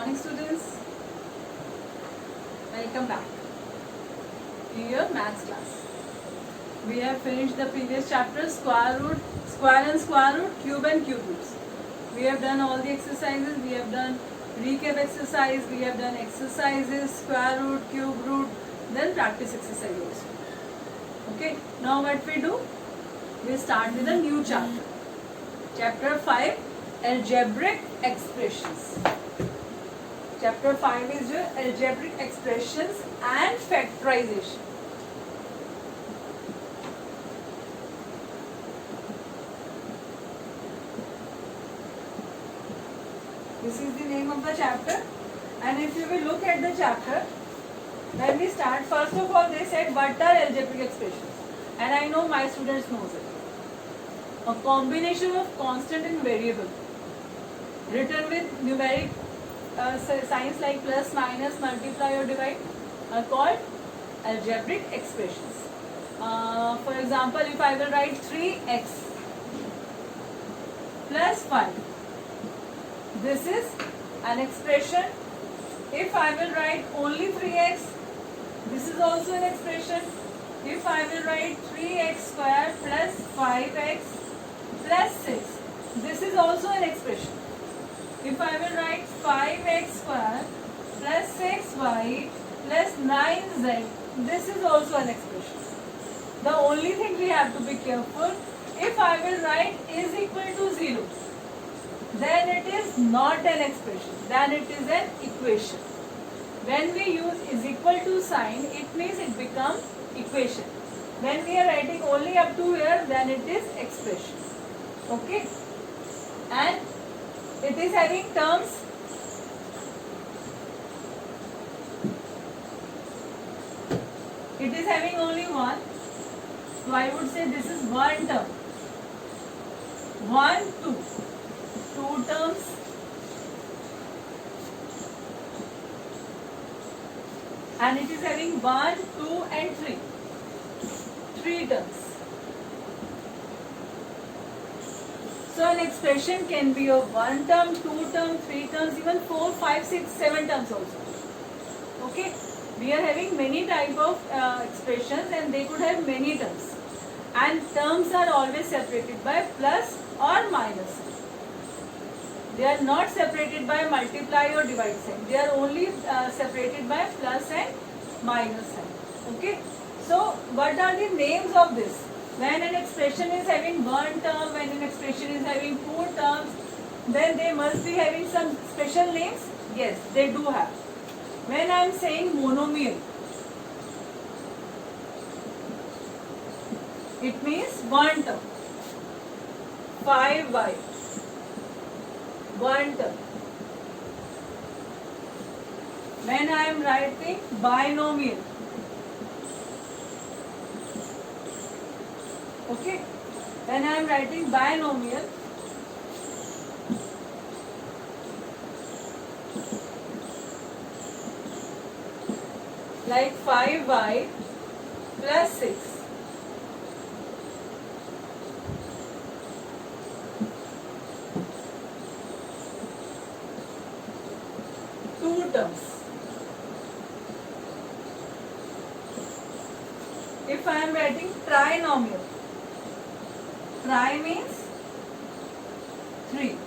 morning, students. Welcome back to your maths class. We have finished the previous chapter, square root, square and square root, cube and cube roots. We have done all the exercises. We have done recap exercise. We have done exercises, square root, cube root, then practice exercise also. Okay. Now what we do? We start with a new chapter. Chapter 5, algebraic expressions. Chapter 5 is your algebraic expressions and factorization. This is the name of the chapter, and if you will look at the chapter, when we start, first of all they said what are algebraic expressions, and I know my students knows it. A combination of constant and variable written with numeric signs like plus, minus, multiply or divide are called algebraic expressions. For example, if I will write 3x plus 5, this is an expression. If I will write only 3x, this is also an expression. If I will write 3x square plus 5x plus 6, this is also an expression. If I will write 5x square plus 6y plus 9z, this is also an expression. The only thing we have to be careful, if I will write is equal to 0, then it is not an expression, then it is an equation. When we use is equal to sign, it means it becomes equation. When we are writing only up to here, then it is expression. Okay? And it is having terms. It is having only one. So I would say this is one term. 1, 2. 2 terms. And it is having 1, 2 and 3. 3 terms. So an expression can be of 1 term, 2 term, 3 terms, even 4, 5, 6, 7 terms also. Okay? We are having many type of expressions and they could have many terms. And terms are always separated by plus or minus. They are not separated by multiply or divide sign. They are only separated by plus and minus sign. Okay? So what are the names of this? When an expression is having one term, when an expression is having 2 terms, then they must be having some special names? Yes, they do have. When I am saying monomial, it means one term. 5y, one term. When I am writing binomial, okay, when I am writing binomial, like 5y plus 6, two terms. If I am writing trinomial, tri means 3.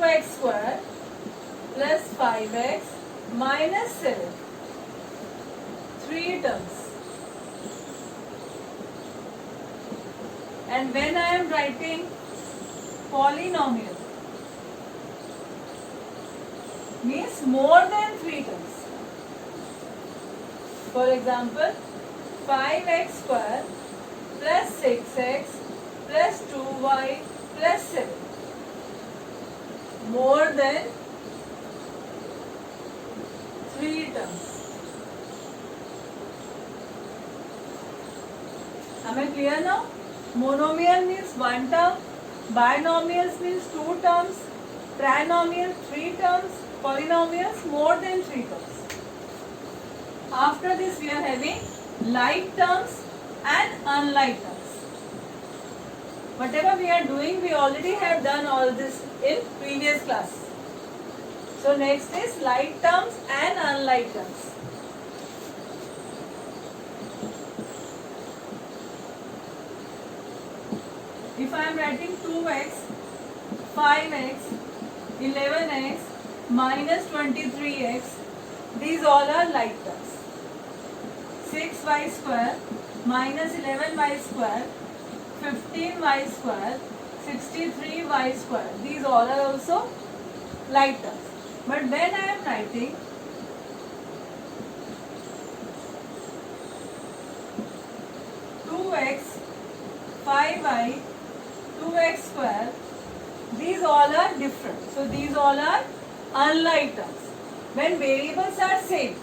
X square plus 5x minus 7. 3 terms. And when I am writing polynomial, means more than 3 terms. For example, 5x square plus 6x plus 2y plus 7. More than 3 terms. Am I clear now? Monomial means 1 term, binomials means 2 terms, trinomial 3 terms, polynomials more than 3 terms. After this we are having like terms and unlike terms. Whatever we are doing, we already have done all this in previous class. So next is like terms and unlike terms. If I am writing 2x, 5x, 11x, minus 23x, these all are like terms. 6y square, minus 11y square, 15y square, 63y square. These all are also like terms. But when I am writing 2x, 5y, 2x square, these all are different. So these all are unlike terms. When variables are same,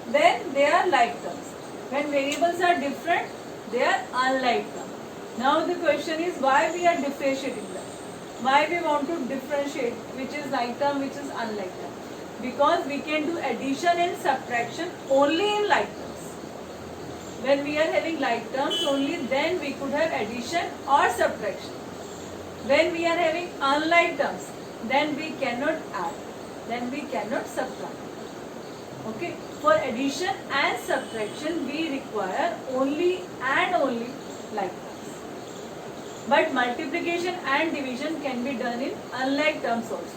then they are like terms. When variables are different, they are unlike terms. Now the question is why we are differentiating them. Why we want to differentiate which is like term, which is unlike term. Because we can do addition and subtraction only in like terms. When we are having like terms, only then we could have addition or subtraction. When we are having unlike terms, then we cannot add, then we cannot subtract. Okay, for addition and subtraction we require only and only like terms. But multiplication and division can be done in unlike terms also.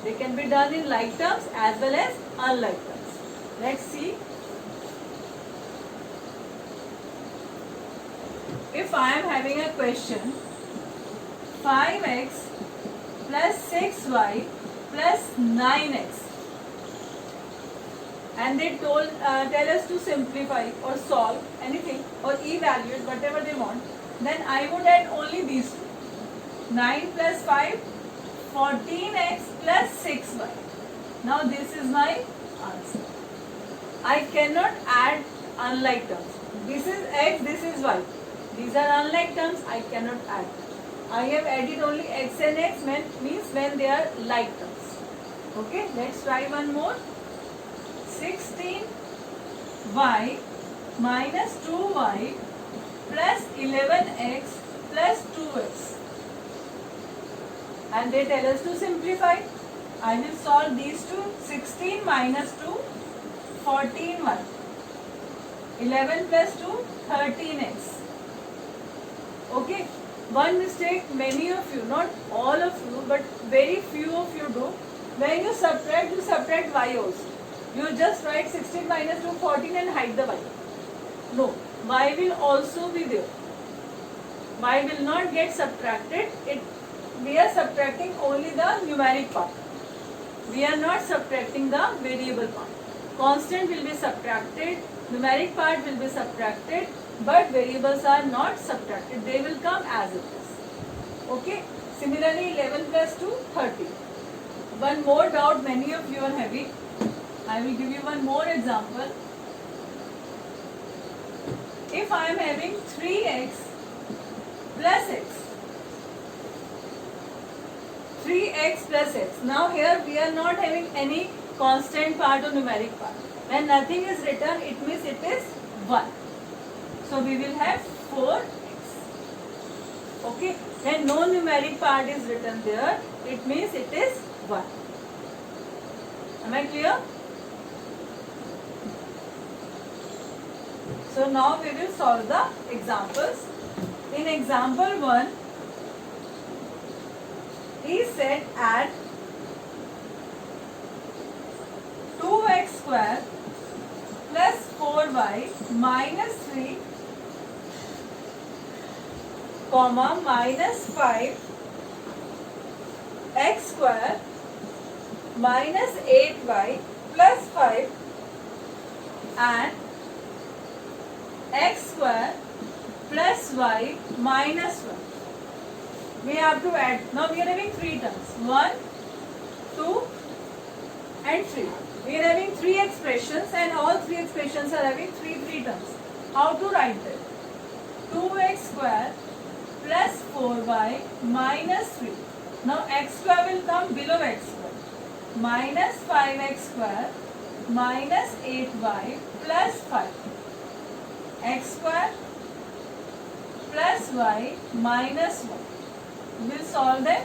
They can be done in like terms as well as unlike terms. Let's see. If I am having a question, 5x plus 6y plus 9x, and they tell us to simplify or solve anything or evaluate whatever they want, then I would add only these two. 9 plus 5, 14x plus 6y. Now this is my answer. I cannot add unlike terms. This is x, this is y. These are unlike terms, I cannot add. I have added only x and x means when they are like terms. Okay, let's try one more. 16y minus 2y plus 11x plus 2x. And they tell us to simplify. I will solve these two. 16 minus 2, 14y. 11 plus 2, 13x. Okay. One mistake many of you, not all of you, but very few of you do. When you subtract y also. You just write 16 minus 2, 14 and hide the y. No. Y will also be there. Y will not get subtracted. We are subtracting only the numeric part. We are not subtracting the variable part. Constant will be subtracted, numeric part will be subtracted, but variables are not subtracted. They will come as it is. Okay. Similarly, 11 plus 2, 30. One more doubt many of you are having. I will give you one more example. If I am having 3x plus x, 3x plus x. Now here we are not having any constant part or numeric part. When nothing is written, it means it is 1. So we will have 4x. Okay. When no numeric part is written there, it means it is 1. Am I clear? So now we will solve the examples. In example 1, he said add 2x square plus 4y minus 3 comma minus 5 x square minus 8y plus 5 and x square plus y minus 1. We have to add. Now we are having 3 terms. 1, 2 and 3. We are having 3 expressions and all 3 expressions are having 3 terms. How to write them? 2x square plus 4y minus 3. Now x square will come below x square. Minus 5x square minus 8y plus 5. X square plus y minus 1. We will solve them.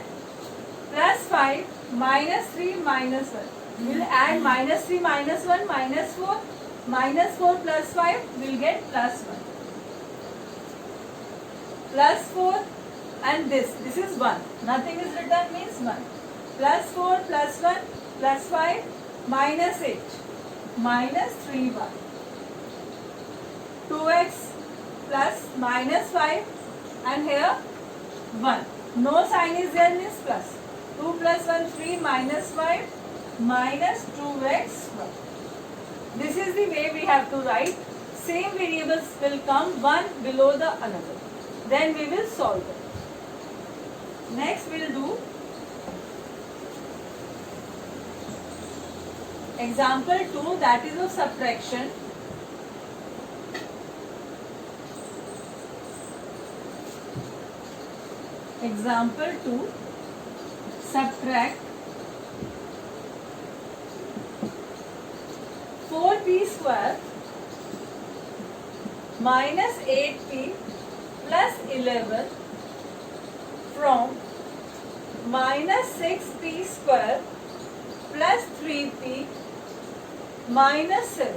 Plus 5 minus 3 minus 1. We will add minus 3 minus 1 minus 4. Minus 4 plus 5 will get plus 1. Plus 4 and this is 1. Nothing is written means 1. Plus 4 plus 1 plus 5 minus 8 minus 3y. 2x plus minus 5 and here 1. No sign is there means plus. 2 plus 1 3 minus 5 minus 2x 1. This is the way we have to write. Same variables will come one below the another. Then we will solve it. Next we will do example 2, that is of subtraction. Example 2, subtract 4p square minus 8p plus 11 from minus 6p square plus 3p minus 7.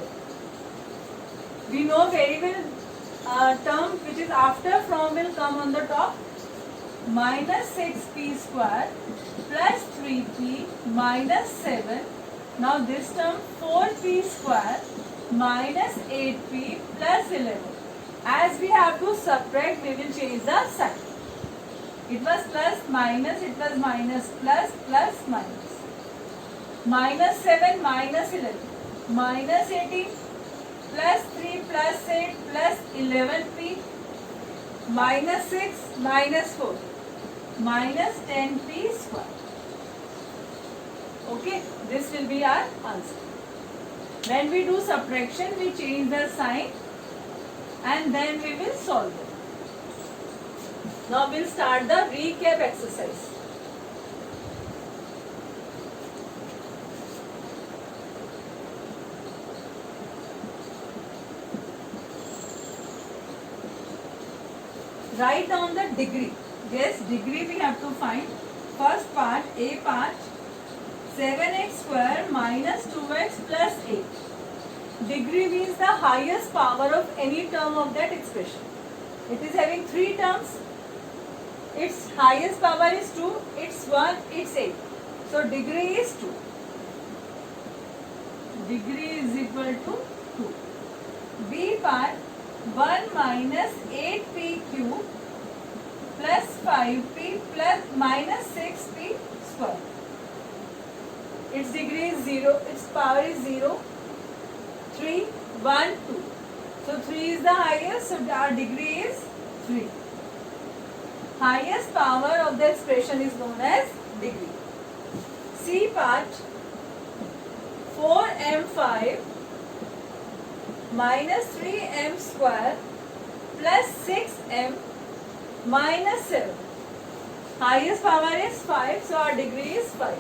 We know very well term which is after from will come on the top. Minus 6p square plus 3p minus 7. Now this term 4p square minus 8p plus 11. As we have to subtract, we will change the sign. It was plus minus, it was minus plus plus minus. Minus 7 minus 11. Minus 18 plus 3 plus 8 plus 11p minus 6 minus 4 minus 10p square. Okay, this will be our answer. When we do subtraction, we change the sign and then we will solve it. Now we will start the recap exercise. Write down the degree. Yes, degree we have to find. First part, A part, 7x square minus 2x plus 8. Degree means the highest power of any term of that expression. It is having 3 terms. Its highest power is 2, its 1, its 8. So degree is 2. Degree is equal to 2. B part, 1 minus 8p cube plus 5p plus minus 6p square. Its degree is 0, its power is 0, 3, 1, 2. So 3 is the highest, so our degree is 3. Highest power of the expression is known as degree. C part, 4m5 minus 3m square plus 6m minus 7. Highest power is 5, so our degree is 5.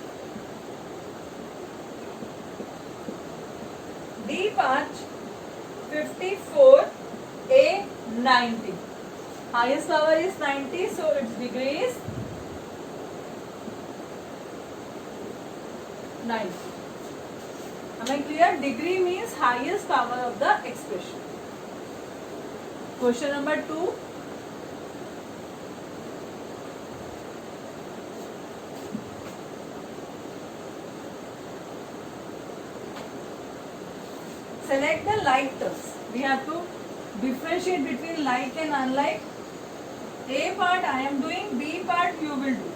D part, 54a 90. Highest power is 90, so its degree is 90. Am I clear? Degree means highest power of the expression. Question number 2. Select the like terms. We have to differentiate between like and unlike. A part I am doing, B part you will do.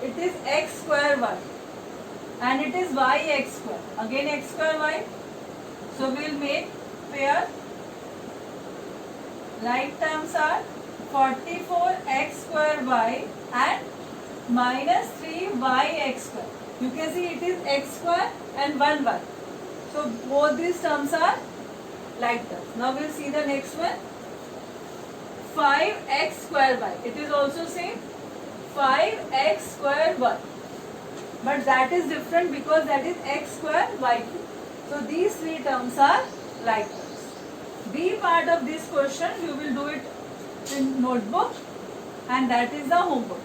It is x square y and it is y x square. Again x square y. So we will make pair. Like terms are 44x square y and minus 3yx square. You can see it is x square and 1y. So both these terms are like terms. Now we will see the next one. 5x square y. It is also same 5x square y. But that is different because that is x square y cube. So these three terms are like terms. B part of this question you will do it in notebook, and that is the homework.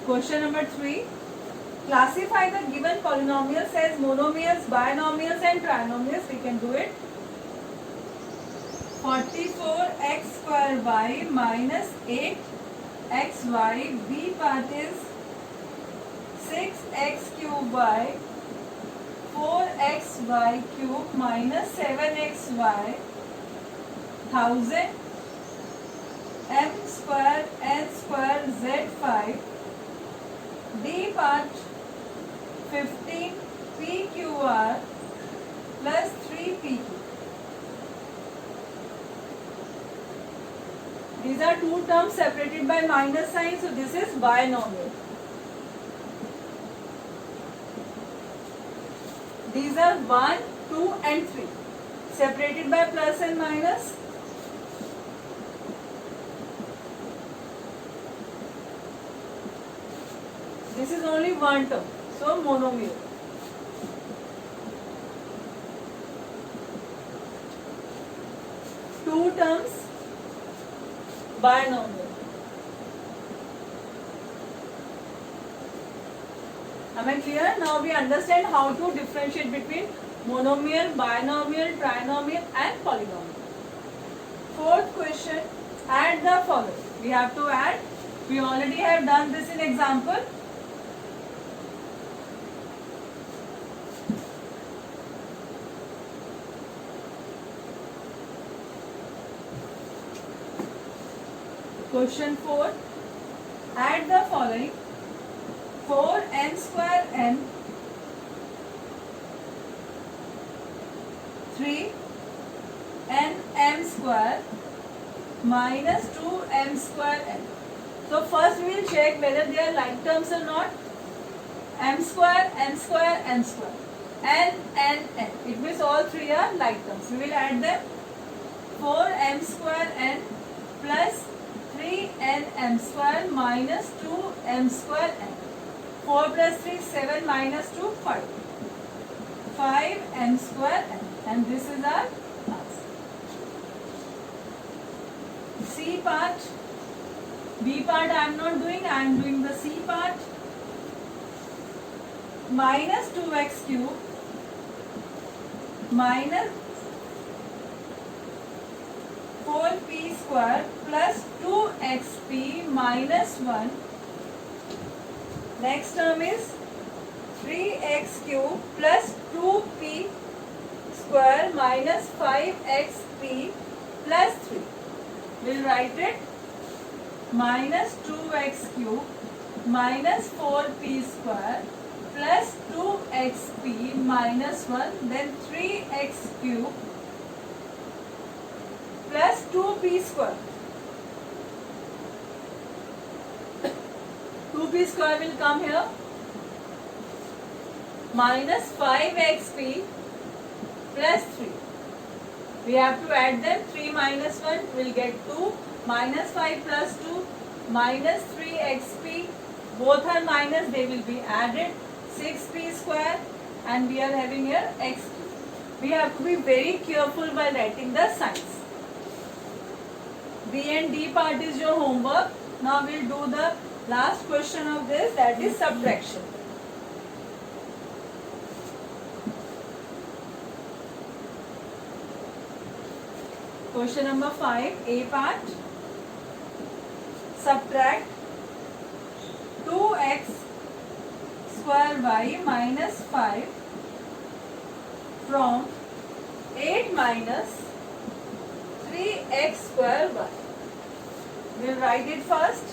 Question number 3. Classify the given polynomials as monomials, binomials and trinomials. We can do it. 44x square y minus 8xy. B part is 6x cube y, 4xy cube minus 7xy, 1000 m square n square z5. D part 15 pqr plus 3pq. These are two terms separated by minus sign, so this is binomial. These are 1, 2 and 3 separated by plus and minus. This is only one term, so monomial. Two terms, binomial. Am I clear? Now we understand how to differentiate between monomial, binomial, trinomial and polynomial. Fourth question, add the following. We have to add. We already have done this in example. Question 4. Add the following. 4n square n, 3n m square minus 2m square n. So first we will check whether they are like terms or not. M square, n square, n square. N, n, n. It means all three are like terms. We will add them. 4m square n plus 3nm square minus 2m square n. 4 plus 3, 7 minus 2, 5. 5m square n. And this is our answer. C part. B part I am not doing. I am doing the C part. Minus 2x cube minus 4p square plus 2xp minus 1. Next term is 3x cube plus 2p square minus 5xp plus 3. We'll write it minus 2x cube minus 4p square plus 2xp minus 1, then 3x cube plus 2p square. 2p square will come here. Minus 5xp plus 3. We have to add them. 3 minus 1 will get 2. Minus 5 plus 2 minus 3xp. Both are minus. They will be added. 6p square, and we are having here x cube. We have to be very careful while writing the signs. B and D part is your homework. Now we'll do the last question of this, that is subtraction. Question number 5, A part. Subtract 2x square y minus 5 from 8 minus 3x square y. We'll write it first.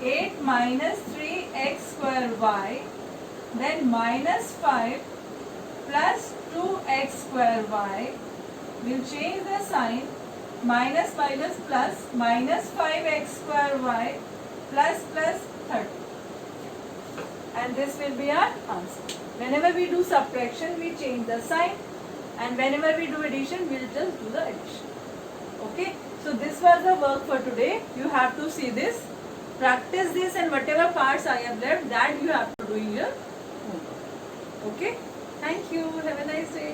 8 minus 3x square y, then minus 5 plus 2x square y. We'll change the sign. Minus minus plus, minus 5x square y plus plus 30. And this will be our answer. Whenever we do subtraction, we change the sign, and whenever we do addition, we'll just do the addition. Okay, so this was the work for today. You have to see this, practice this, and whatever parts I have left, that you have to do in your homework. Okay, thank you. Have a nice day.